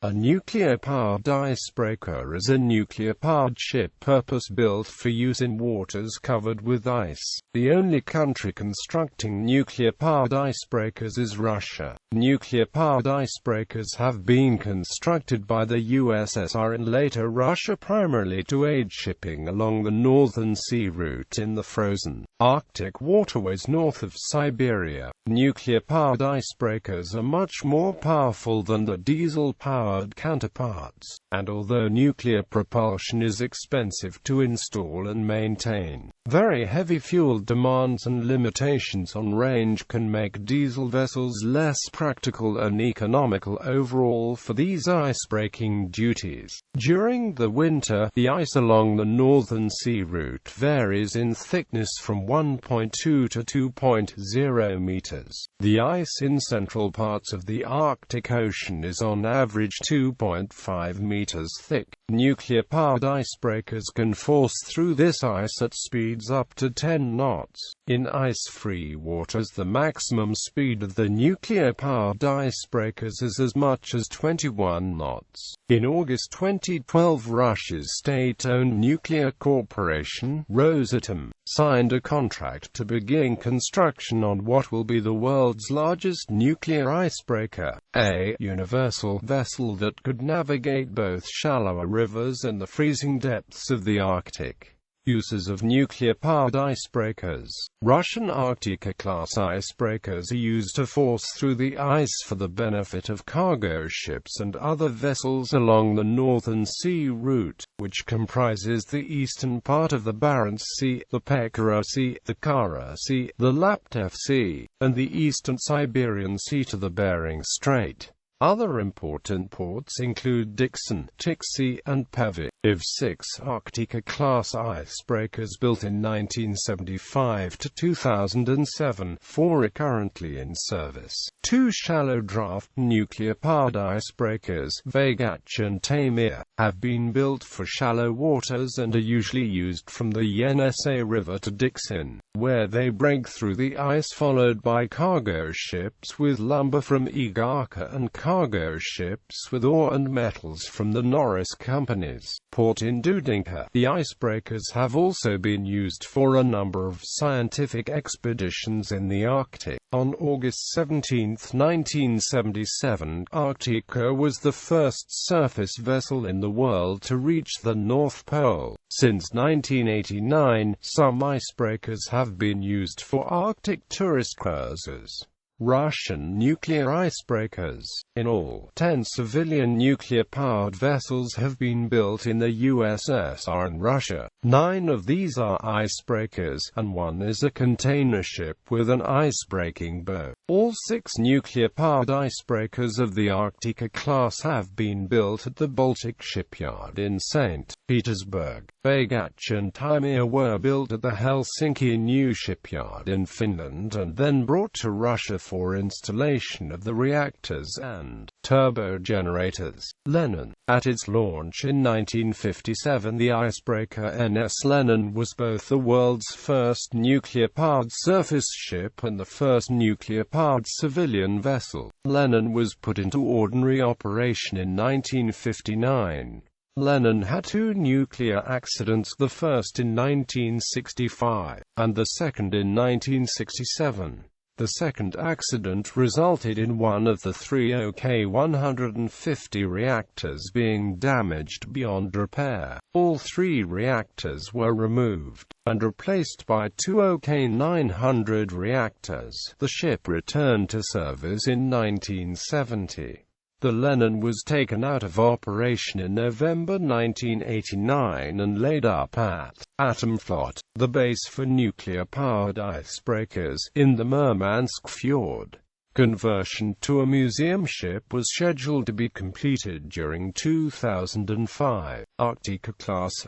A nuclear-powered icebreaker is a nuclear-powered ship purpose-built for use in waters covered with ice. The only country constructing nuclear-powered icebreakers is Russia. Nuclear-powered icebreakers have been constructed by the USSR and later Russia primarily to aid shipping along the Northern Sea route in the frozen Arctic waterways north of Siberia. Nuclear-powered icebreakers are much more powerful than the diesel-powered counterparts, and although nuclear propulsion is expensive to install and maintain, very heavy fuel demands and limitations on range can make diesel vessels less practical and economical overall for these ice-breaking duties. During the winter, the ice along the Northern Sea route varies in thickness from 1.2 to 2.0 meters. The ice in central parts of the Arctic Ocean is on average 2.5 meters thick. Nuclear-powered icebreakers can force through this ice at speeds up to 10 knots. In ice-free waters, the maximum speed of the nuclear-powered icebreakers is as much as 21 knots. In August 2012, Russia's state-owned nuclear corporation, Rosatom, signed a contract to begin construction on what will be the world's largest nuclear icebreaker, a universal vessel that could navigate both shallower rivers and the freezing depths of the Arctic. Uses of nuclear-powered icebreakers. Russian Arctica-class icebreakers are used to force through the ice for the benefit of cargo ships and other vessels along the Northern Sea route, which comprises the eastern part of the Barents Sea, the Pekara Sea, the Kara Sea, the Laptev Sea, and the eastern Siberian Sea to the Bering Strait. Other important ports include Dixon, Tiksi, and Pevy. Of 6 Arctica-class icebreakers built in 1975 to 2007, 4 are currently in service. 2 shallow-draft nuclear-powered icebreakers, Vagach and Tamir, have been built for shallow waters and are usually used from the Yenisei River to Dixon, where they break through the ice followed by cargo ships with lumber from Igarka and cargo ships with ore and metals from the Norris companies. Port in Dudinka. The icebreakers have also been used for a number of scientific expeditions in the Arctic. On August 17, 1977, Arctica was the first surface vessel in the world to reach the North Pole. Since 1989, some icebreakers have been used for Arctic tourist cruises. Russian nuclear icebreakers. In all, 10 civilian nuclear-powered vessels have been built in the USSR and Russia. 9 of these are icebreakers, and 1 is a container ship with an ice-breaking bow. All 6 nuclear-powered icebreakers of the Arctica class have been built at the Baltic shipyard in St. Petersburg. Vagach and Tamir were built at the Helsinki New Shipyard in Finland and then brought to Russia for installation of the reactors and turbo generators. Lenin. At its launch in 1957, the icebreaker NS Lenin was both the world's first nuclear-powered surface ship and the first nuclear-powered civilian vessel. Lenin was put into ordinary operation in 1959. Lenin had 2 nuclear accidents, the first in 1965, and the second in 1967. The second accident resulted in one of the 3 OK-150 reactors being damaged beyond repair. All 3 reactors were removed and replaced by 2 OK-900 reactors. The ship returned to service in 1970. The Lenin was taken out of operation in November 1989 and laid up at Atomflot, the base for nuclear-powered icebreakers, in the Murmansk Fjord. Conversion to a museum ship was scheduled to be completed during 2005. Arktika-class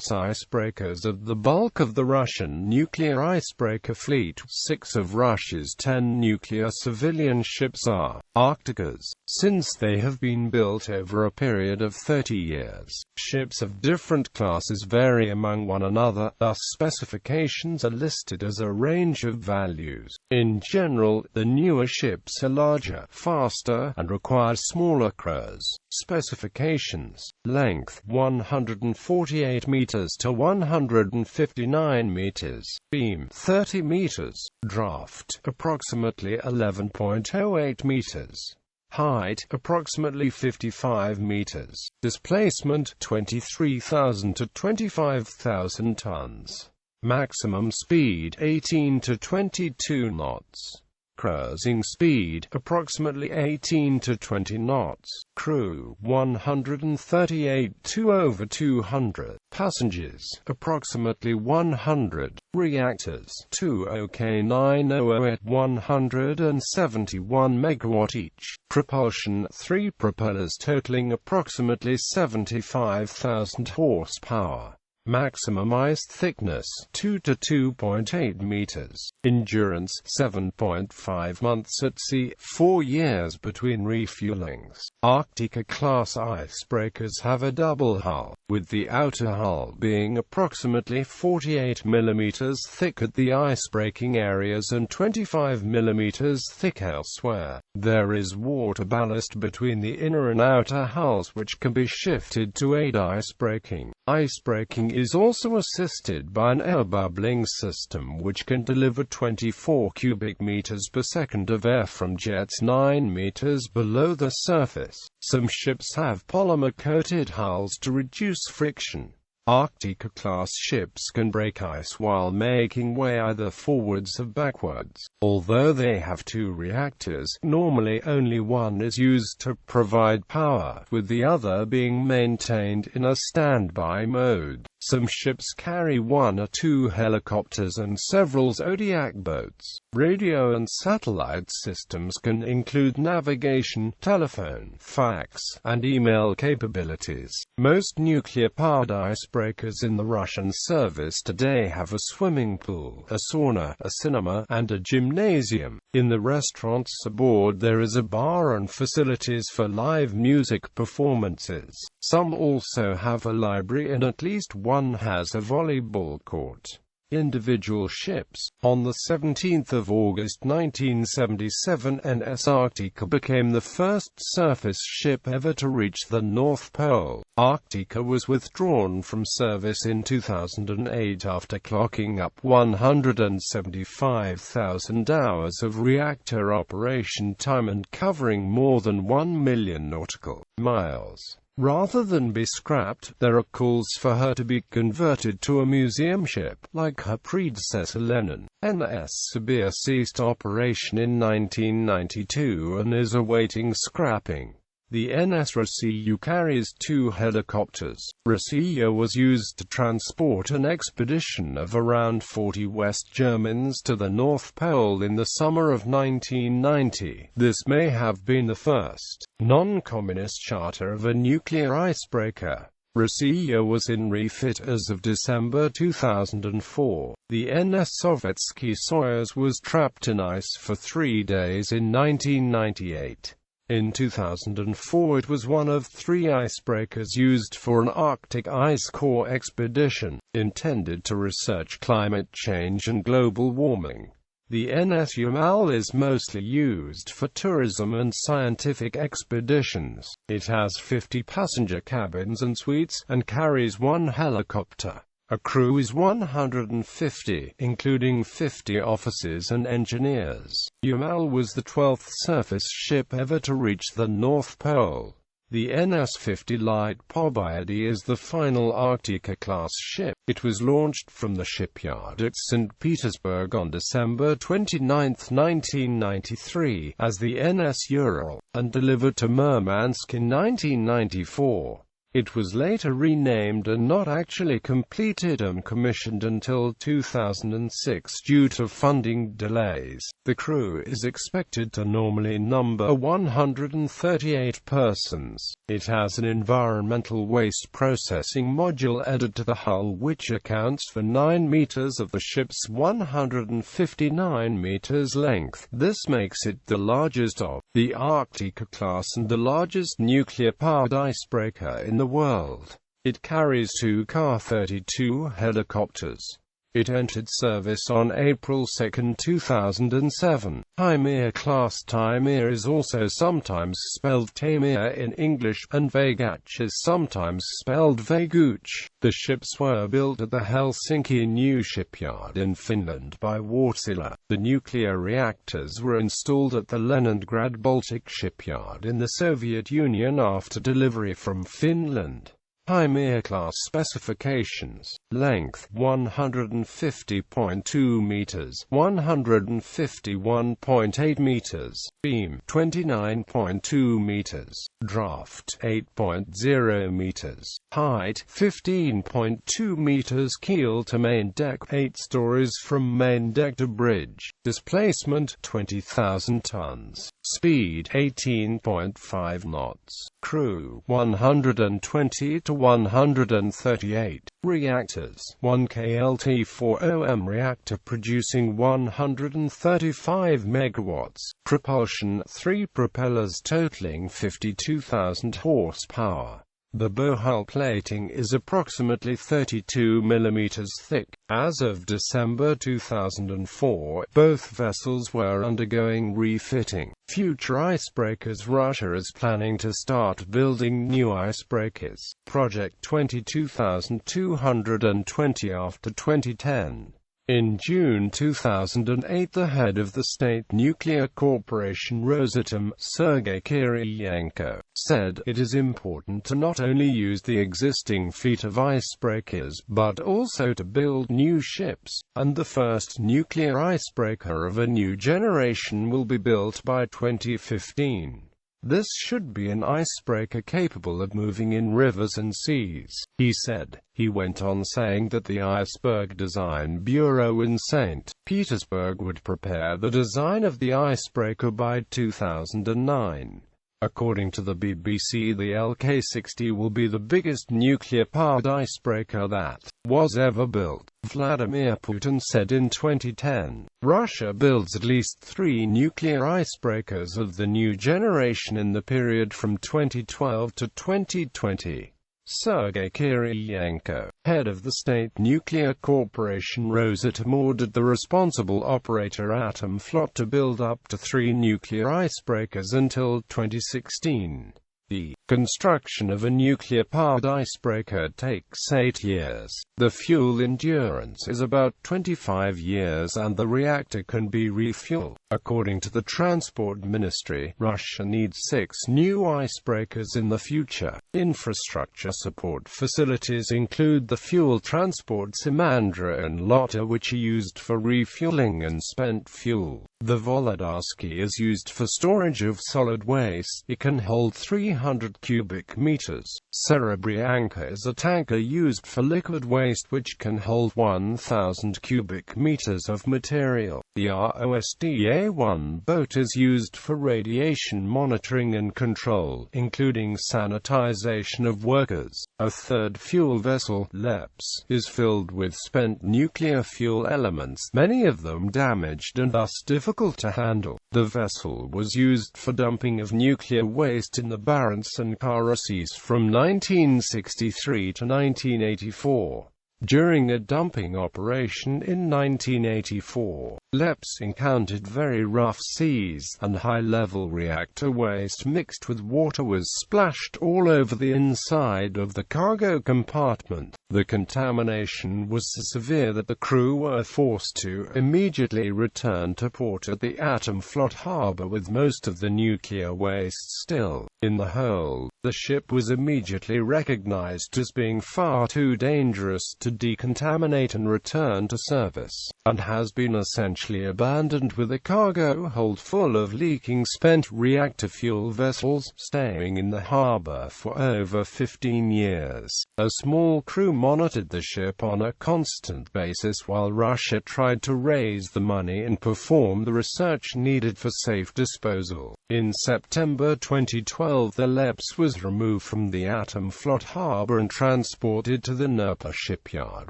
icebreakers are the bulk of the Russian nuclear icebreaker fleet. 6 of Russia's 10 nuclear civilian ships are Arktikas, since they have been built over a period of 30 years. Ships of different classes vary among one another, thus specifications are listed as a range of values. In general, the newer ships are larger, faster, and require smaller crews. Specifications: length 148 meters to 159 meters, beam 30 meters, draft approximately 11.08 meters. Height, approximately 55 meters. Displacement, 23,000 to 25,000 tons. Maximum speed, 18 to 22 knots. Cruising speed, approximately 18 to 20 knots. Crew, 138 to over 200. Passengers, approximately 100. Reactors, 2 OK900 at 171 megawatt each. Propulsion, 3 propellers totaling approximately 75,000 horsepower. Maximum ice thickness, 2 to 2.8 meters. Endurance, 7.5 months at sea, 4 years between refuelings. Arktika-class icebreakers have a double hull, with the outer hull being approximately 48 mm thick at the icebreaking areas and 25 mm thick elsewhere. There is water ballast between the inner and outer hulls which can be shifted to aid icebreaking. Icebreaking is also assisted by an air bubbling system which can deliver 24 cubic meters per second of air from jets 9 meters below the surface. Some ships have polymer-coated hulls to reduce friction. Arktika-class ships can break ice while making way either forwards or backwards. Although they have 2 reactors, normally only one is used to provide power, with the other being maintained in a standby mode. Some ships carry 1 or 2 helicopters and several zodiac boats. Radio and satellite systems can include navigation, telephone, fax, and email capabilities. Most nuclear-powered icebreakers in the Russian service today have a swimming pool, a sauna, a cinema, and a gymnasium. In the restaurants aboard there is a bar and facilities for live music performances. Some also have a library and at least one has a volleyball court. Individual ships. On the 17th of August 1977, NS Arktika became the first surface ship ever to reach the North Pole. Arktika was withdrawn from service in 2008 after clocking up 175,000 hours of reactor operation time and covering more than 1 million nautical miles. Rather than be scrapped, there are calls for her to be converted to a museum ship, like her predecessor Lenin. NS Siberia ceased operation in 1992 and is awaiting scrapping. The NS Russia carries 2 helicopters. Russia was used to transport an expedition of around 40 West Germans to the North Pole in the summer of 1990. This may have been the first non-communist charter of a nuclear icebreaker. Russia was in refit as of December 2004. The NS Sovietsky Soyuz was trapped in ice for 3 days in 1998. In 2004 it was one of 3 icebreakers used for an Arctic ice core expedition, intended to research climate change and global warming. The NS Yamal is mostly used for tourism and scientific expeditions. It has 50 passenger cabins and suites, and carries 1 helicopter. A crew is 150, including 50 officers and engineers. Yamal was the 12th surface ship ever to reach the North Pole. The NS-50 Light Poboyedy is the final Arktika-class ship. It was launched from the shipyard at St. Petersburg on December 29, 1993, as the NS Ural, and delivered to Murmansk in 1994. It was later renamed and not actually completed and commissioned until 2006 due to funding delays. The crew is expected to normally number 138 persons. It has an environmental waste processing module added to the hull which accounts for 9 meters of the ship's 159 meters length. This makes it the largest of the Arctica class and the largest nuclear-powered icebreaker in the world. It carries 2 Ka-32 helicopters. It entered service on April 2, 2007. Taimyr-class. Taimyr is also sometimes spelled Taimyr in English, and Vaigache is sometimes spelled Vaiguch. The ships were built at the Helsinki New Shipyard in Finland by Wärtsilä. The nuclear reactors were installed at the Leningrad Baltic Shipyard in the Soviet Union after delivery from Finland. Taimyr-class specifications: length 150.2 meters, 151.8 meters, beam 29.2 meters, draft 8.0 meters, height 15.2 meters, keel to main deck 8 stories from main deck to bridge, displacement 20,000 tons, speed 18.5 knots, crew 120 to 138, reactors 1 KLT4OM reactor producing 135 megawatts, propulsion 3 propellers totaling 52,000 horsepower. The bow hull plating is approximately 32 mm thick. As of December 2004, both vessels were undergoing refitting. Future icebreakers. Russia is planning to start building new icebreakers. Project 22220 after 2010. In June 2008, the head of the State Nuclear Corporation Rosatom, Sergei Kirilenko, said, "It is important to not only use the existing fleet of icebreakers, but also to build new ships, and the first nuclear icebreaker of a new generation will be built by 2015. This should be an icebreaker capable of moving in rivers and seas," he said. He went on saying that the Iceberg Design Bureau in St. Petersburg would prepare the design of the icebreaker by 2009. According to the BBC, the LK-60 will be the biggest nuclear-powered icebreaker that was ever built, Vladimir Putin said in 2010. Russia builds at least 3 nuclear icebreakers of the new generation in the period from 2012 to 2020. Sergei Kirilenko, head of the State Nuclear Corporation Rosatom, ordered the responsible operator Atomflot to build up to 3 nuclear icebreakers until 2016. The construction of a nuclear-powered icebreaker takes 8 years. The fuel endurance is about 25 years and the reactor can be refueled. According to the Transport Ministry, Russia needs 6 new icebreakers in the future. Infrastructure support facilities include the fuel transport Simandra and Lota, which are used for refueling and spent fuel. The Volodarsky is used for storage of solid waste. It can hold 300 cubic meters. Serebryanka is a tanker used for liquid waste which can hold 1,000 cubic meters of material. The ROSDA-1 boat is used for radiation monitoring and control, including sanitization of workers. A third fuel vessel, LEPS, is filled with spent nuclear fuel elements, many of them damaged and thus difficult to handle. The vessel was used for dumping of nuclear waste in the Barents and Kara Seas from 1963 to 1984. During a dumping operation in 1984, LEPS encountered very rough seas, and high-level reactor waste mixed with water was splashed all over the inside of the cargo compartment. The contamination was so severe that the crew were forced to immediately return to port at the Atomflot harbor with most of the nuclear waste still in the hold. The ship was immediately recognized as being far too dangerous to decontaminate and return to service, and has been essentially abandoned with a cargo hold full of leaking spent reactor fuel vessels, staying in the harbor for over 15 years. A small crew monitored the ship on a constant basis while Russia tried to raise the money and perform the research needed for safe disposal. In September 2012, the Leps was removed from the Atomflot harbor and transported to the Nurpa shipyard,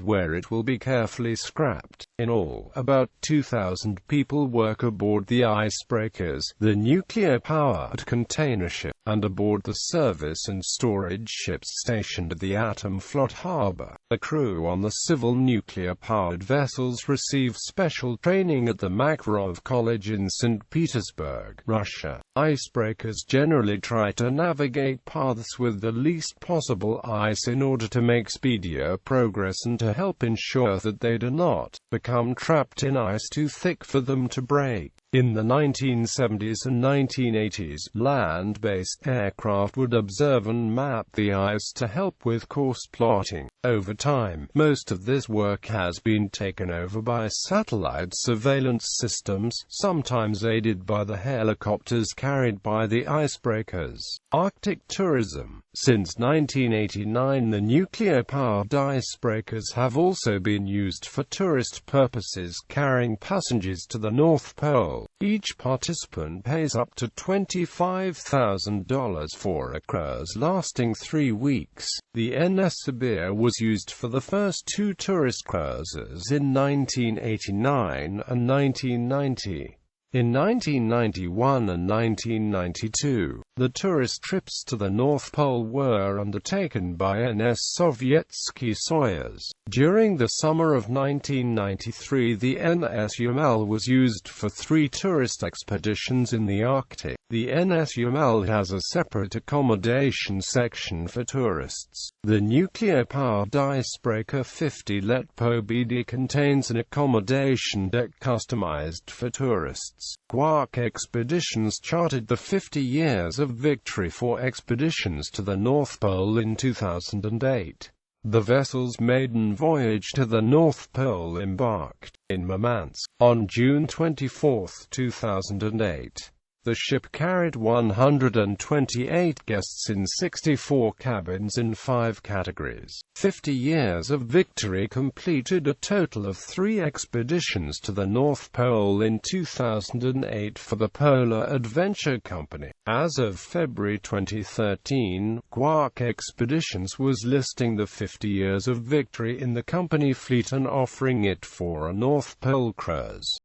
where it will be carefully scrapped. In all, about 2,000 people work aboard the icebreakers, the nuclear-powered container ship, and aboard the service and storage ships stationed at the Atomflot harbor. The crew on the civil nuclear-powered vessels receive special training at the Makarov College in St. Petersburg, Russia. Icebreakers generally try to navigate paths with the least possible ice in order to make speedier progress and to help ensure that they do not become trapped in ice too thick for them to break. In the 1970s and 1980s, land-based aircraft would observe and map the ice to help with course plotting. Over time, most of this work has been taken over by satellite surveillance systems, sometimes aided by the helicopters carried by the icebreakers. Arctic tourism. Since 1989, the nuclear-powered icebreakers have also been used for tourist purposes, carrying passengers to the North Pole. Each participant pays up to $25,000 for a cruise lasting 3 weeks. The NS Siberia was used for the first 2 tourist cruises in 1989 and 1990. In 1991 and 1992, the tourist trips to the North Pole were undertaken by NS Sovietsky Soyuz. During the summer of 1993, the NS Yamal was used for 3 tourist expeditions in the Arctic. The NS Yamal has a separate accommodation section for tourists. The nuclear-powered icebreaker 50 Let-Po-BD contains an accommodation deck customized for tourists. Quark Expeditions charted the 50 years of victory for expeditions to the North Pole in 2008. The vessel's maiden voyage to the North Pole embarked in Murmansk on June 24, 2008. The ship carried 128 guests in 64 cabins in 5 categories. 50 Years of Victory completed a total of 3 expeditions to the North Pole in 2008 for the Polar Adventure Company. As of February 2013, Quark Expeditions was listing the 50 Years of Victory in the company fleet and offering it for a North Pole cruise.